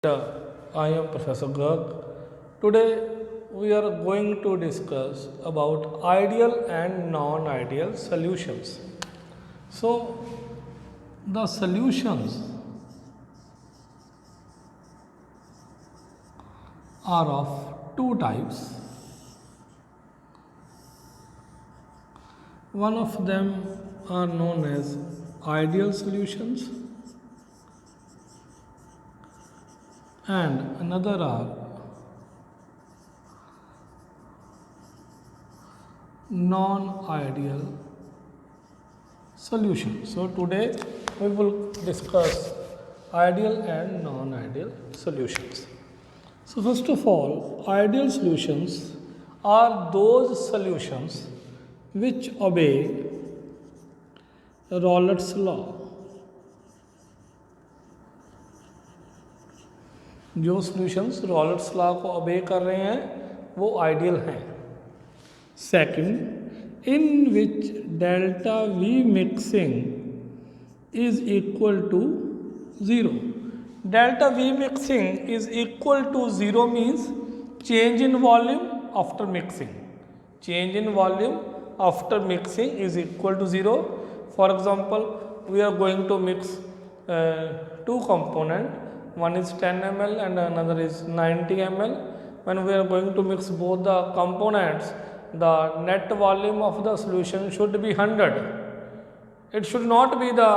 I am Professor Garg. Today we are going to discuss about ideal and non-ideal solutions. So the solutions are of two types. One of them are known as ideal solutions and another are non-ideal solution. So today we will discuss ideal and non-ideal solutions. So first of all, ideal solutions are those solutions which obey Rollett's law. जो solutions Rollett's law को obey कर रहे हैं वो ideal हैं. Second, in which delta we mixing is equal to zero. Delta we mixing is equal to zero means change in volume after mixing. Change in volume after mixing is equal to zero. For example, we are going to mix two component. One is 10 ml and another is 90 ml. When we are going to mix both the components, the net volume of the solution should be 100. It should not be the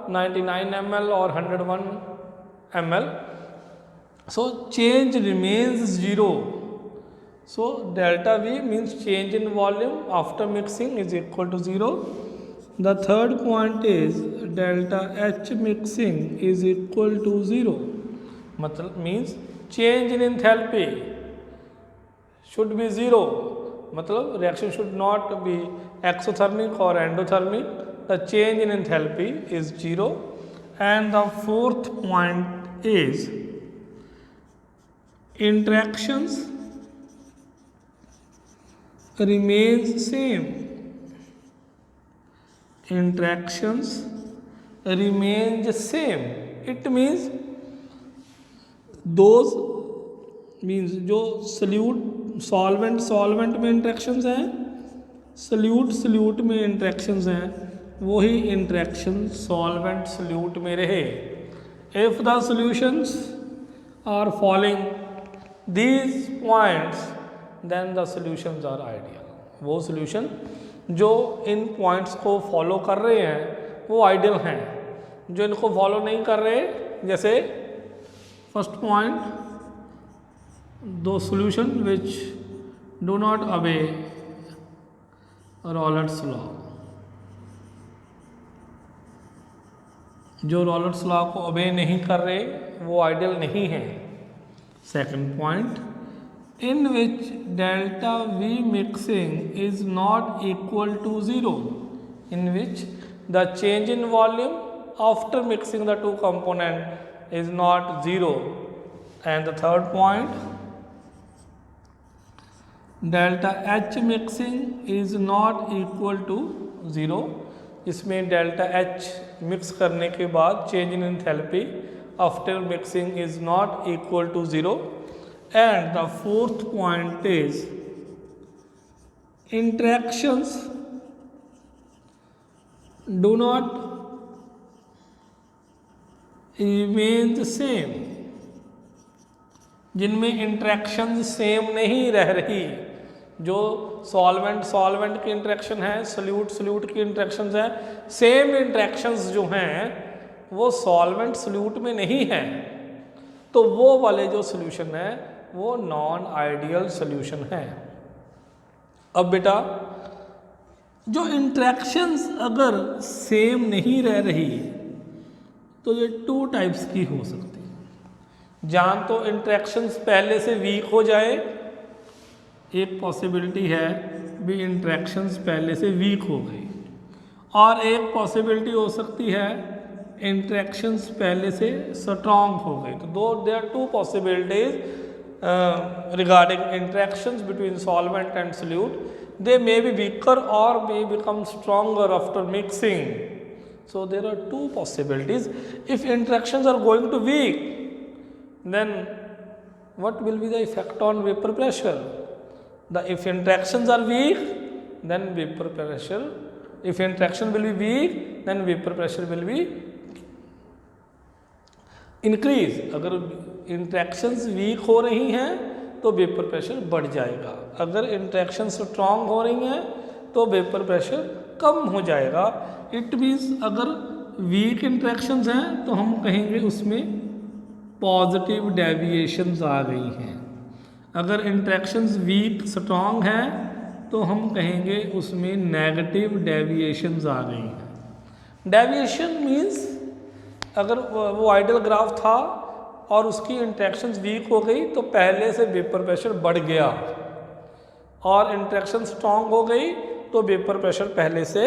99 ml or 101 ml. So change remains zero. So delta V means change in volume after mixing is equal to zero. The third point is delta H mixing is equal to zero. मतलब means change in enthalpy should be zero. मतलब reaction should not be exothermic or endothermic. The change in enthalpy is zero. And the fourth point is interactions remains same. Interactions remains same. It means those means जो solvent में interactions हैं, solute में interactions हैं, वही interaction solvent solute में रहे. If the solutions are following these points then the solutions are ideal. वो solution जो इन पॉइंट्स को फॉलो कर रहे हैं वो आइडियल हैं. जो इनको फॉलो नहीं कर रहे, जैसे फर्स्ट पॉइंट, दो solution which do not obey Raoult's law. जो रॉलेट्स लॉ को ओबे नहीं कर रहे वो आइडियल नहीं है. Second point, in which delta we mixing is not equal to zero. In which the change in volume after mixing the two component is not zero. And the third point, delta H mixing is not equal to zero. इसमें delta H mix करने के बाद change in enthalpy after mixing is not equal to zero. And the fourth point is interactions do not remains same. जिनमें interaction same नहीं रह रही. जो solvent की इंट्रैक्शन है, सल्यूट की इंट्रैक्शन है, सेम इंट्रैक्शंस जो हैं वो सॉल्वेंट सल्यूट में नहीं है. तो वो वाले जो सॉल्यूशन है वो नॉन आइडियल सॉल्यूशन है. अब बेटा, जो इंट्रैक्शंस अगर सेम नहीं रह रही तो ये टू टाइप्स की हो सकती है. जहाँ तो इंट्रैक्शंस पहले से वीक हो जाए, एक पॉसिबिलिटी है भी इंट्रैक्शंस पहले से वीक हो गई. और एक पॉसिबिलिटी हो सकती है इंट्रैक्शंस पहले से स्ट्रॉन्ग हो गई. तो दो there are two possibilities regarding interactions between solvent and solute. They may be weaker और may become stronger after mixing. So there are two possibilities. If interactions are going to weak, then what will be the effect on vapor pressure? If interactions are weak, then vapor pressure, if interaction will be weak, then vapor pressure will be increase. अगर interactions week हो रही हैं तो vapour pressure बढ़ जाएगा, अगर interaction strong हो रही हैं तो वेपर प्रेशर कम हो जाएगा. इट मीन्स अगर वीक इंट्रैक्शंस हैं तो हम कहेंगे उसमें पॉजिटिव डेविएशंस आ गई हैं. अगर इंट्रैक्शंस वीक स्ट्रांग हैं तो हम कहेंगे उसमें नेगेटिव डेविएशंस आ गई हैं. डेविएशन मीन्स अगर वो आइडियल ग्राफ था और उसकी इंट्रैक्शंस वीक हो गई तो पहले से वेपर प्रेशर बढ़ गया, और इंट्रैक्शन स्ट्रांग हो गई तो वेपर प्रेशर पहले से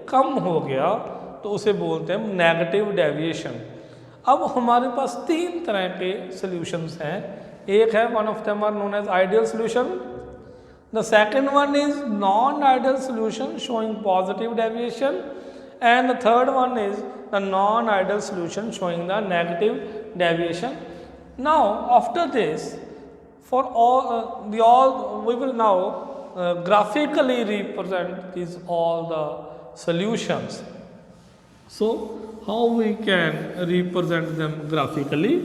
कम हो गया, तो उसे बोलते हैं नेगेटिव डेविएशन. अब हमारे पास तीन तरह के सॉल्यूशंस हैं. एक है one of them are known as ideal solution, the second one is non ideal solution showing positive deviation, and the third one is the non-ideal solution showing the negative deviation. Now after this, for all we will now graphically represent these all the solutions. So how we can represent them graphically?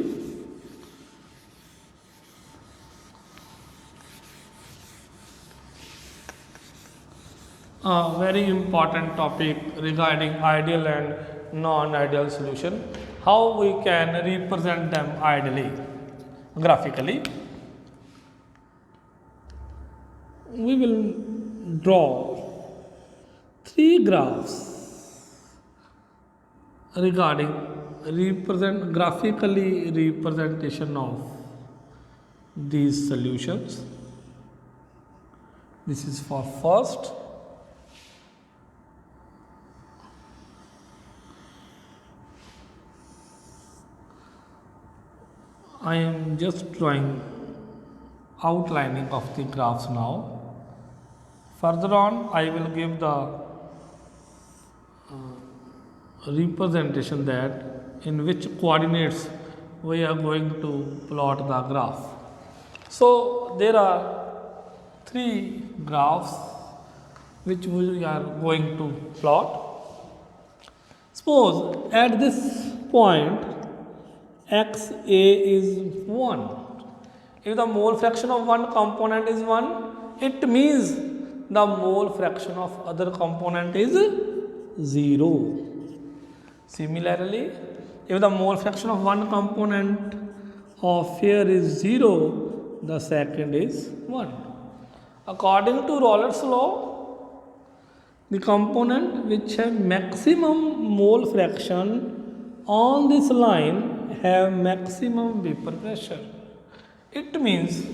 A very important topic regarding ideal and non-ideal solution. How we can represent them ideally, graphically? We will draw three graphs regarding graphically representation of these solutions. This is for first. I am just drawing outlining of the graphs now. Further on, I will give the representation that in which coordinates we are going to plot the graph. So there are three graphs which we are going to plot. Suppose at this point XA is 1. If the mole fraction of one component is 1, it means the mole fraction of other component is 0. Similarly, if the mole fraction of one component of here is 0, the second is 1. According to Rolle's law, the component which have maximum mole fraction on this line have maximum vapor pressure. It means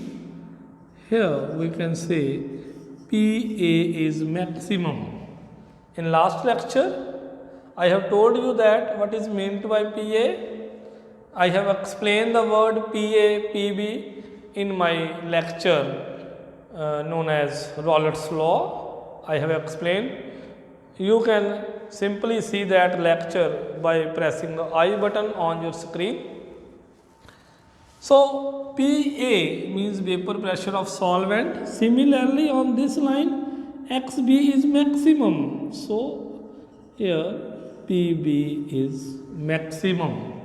here we can say PA is maximum. In last lecture, I have told you that what is meant by PA. I have explained the word PA, PB in my lecture known as Rolle's law. I have explained. You can simply see that lecture by pressing the I button on your screen. So PA means vapor pressure of solvent. Similarly, on this line XB is maximum. So here PB is maximum.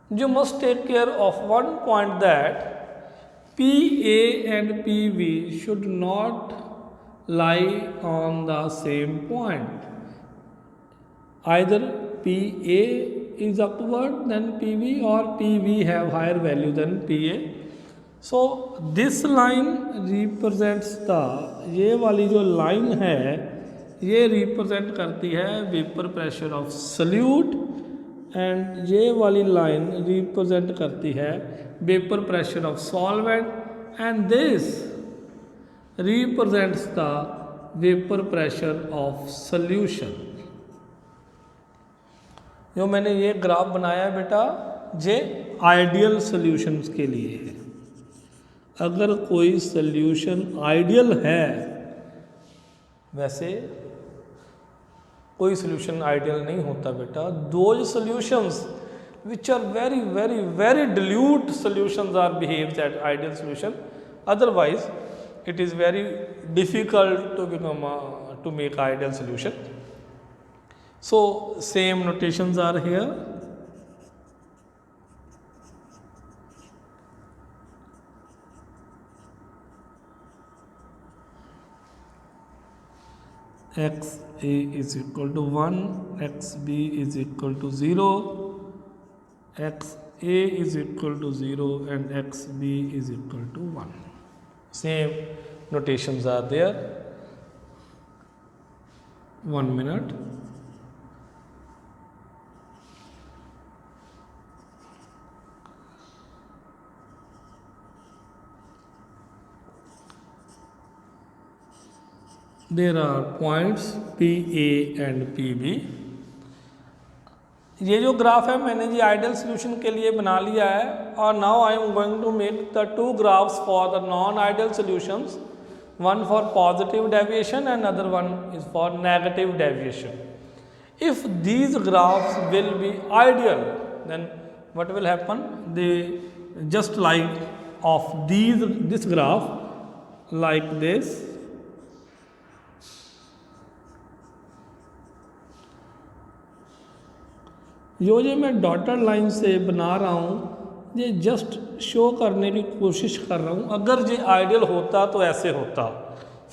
You must take care of one point, that PA and PB should not lie on the same point. Either PA is upward than PB, or PB have higher value than PA. So this line represents the, ये वाली जो line है ये represent करती है vapor pressure of solute, and ये वाली line represent करती है vapor pressure of solvent, and this represents the vapor pressure of solution. जो मैंने ये ग्राफ बनाया है बेटा, ये आइडियल सॉल्यूशंस के लिए है. अगर कोई सॉल्यूशन आइडियल है, वैसे कोई सॉल्यूशन आइडियल नहीं होता बेटा. दो solutions which are very dilute solutions are behaves as ideal solution. Otherwise, it is very difficult to become to make ideal solution. So same notations are here. X A is equal to 1, X B is equal to 0, X A is equal to 0 and X B is equal to 1. Same notations are there. 1 minute. There are points PA and PB. ये जो graph है मैंने जी ideal solution के लिए बना लिया है और now I am going to make the two graphs for the non ideal solutions, one for positive deviation and another one is for negative deviation. If these graphs will be ideal, then what will happen? They just like of this graph like this. जो मैं dotted line से बना रहा हूँ ये just show करने की कोशिश कर रहा हूँ, अगर ये आइडियल होता तो ऐसे होता,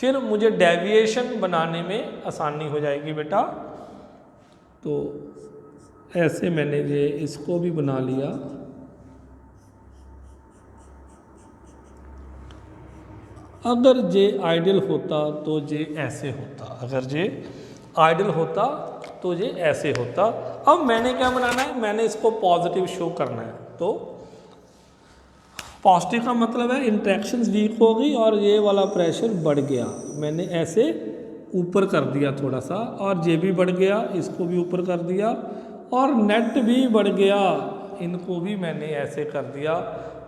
फिर मुझे डेविएशन बनाने में आसानी हो जाएगी बेटा। तो ऐसे मैंने ये इसको भी बना लिया। अगर ये आइडियल होता तो ये ऐसे होता, अगर ये आइडियल होता तो ये ऐसे होता। अब मैंने क्या बनाना है, मैंने इसको पॉजिटिव शो करना है। तो पॉजिटिव का मतलब है इंट्रैक्शंस वीक हो गई और ये वाला प्रेशर बढ़ गया, मैंने ऐसे ऊपर कर दिया थोड़ा सा, और ये भी बढ़ गया, इसको भी ऊपर कर दिया, और नेट भी बढ़ गया, इनको भी मैंने ऐसे कर दिया।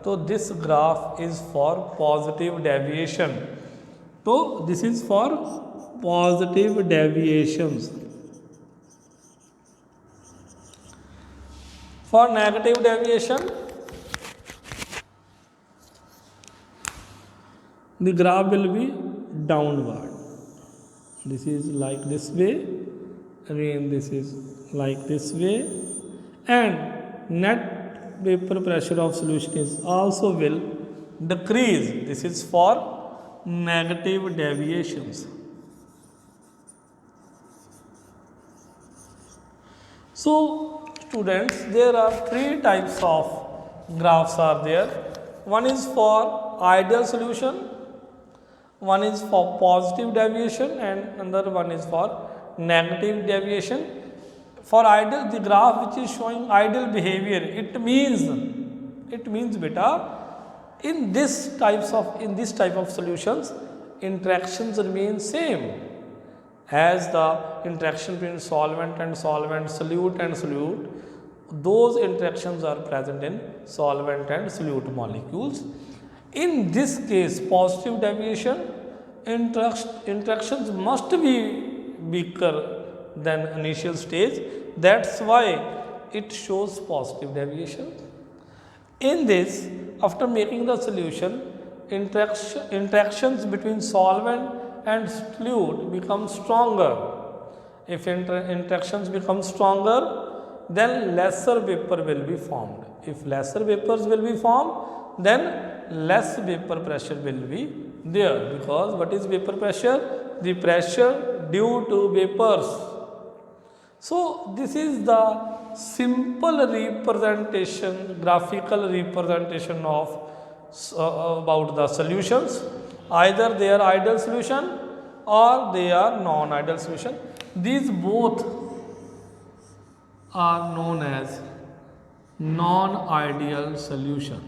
तो this graph is for positive deviation. तो this is for positive deviations. For negative deviation, the graph will be downward. This is like this way, again this is like this way, and net vapor pressure of solution is also will decrease. This is for negative deviations. So students, there are three types of graphs are there. One is for ideal solution, one is for positive deviation, and another one is for negative deviation. For ideal, the graph which is showing ideal behavior, it means beta, in this type of solutions, interactions remain same as the interaction between solvent and solvent, solute and solute. Those interactions are present in solvent and solute molecules. In this case, positive deviation, interactions must be weaker than initial stage. That's why it shows positive deviation. In this, after making the solution, interactions between solvent and solute become stronger. If interactions become stronger, then lesser vapor will be formed. If lesser vapors will be formed, then less vapor pressure will be there. Because what is vapor pressure? The pressure due to vapors. So this is the simple representation, graphical representation of about the solutions. Either they are ideal solution or they are non-ideal solution. These both are known as non-ideal solution.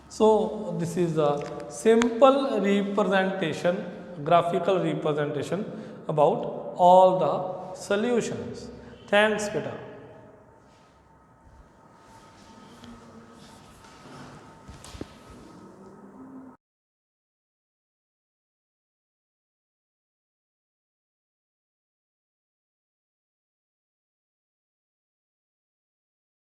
So this is a simple representation, graphical representation about all the solutions. Thanks, beta.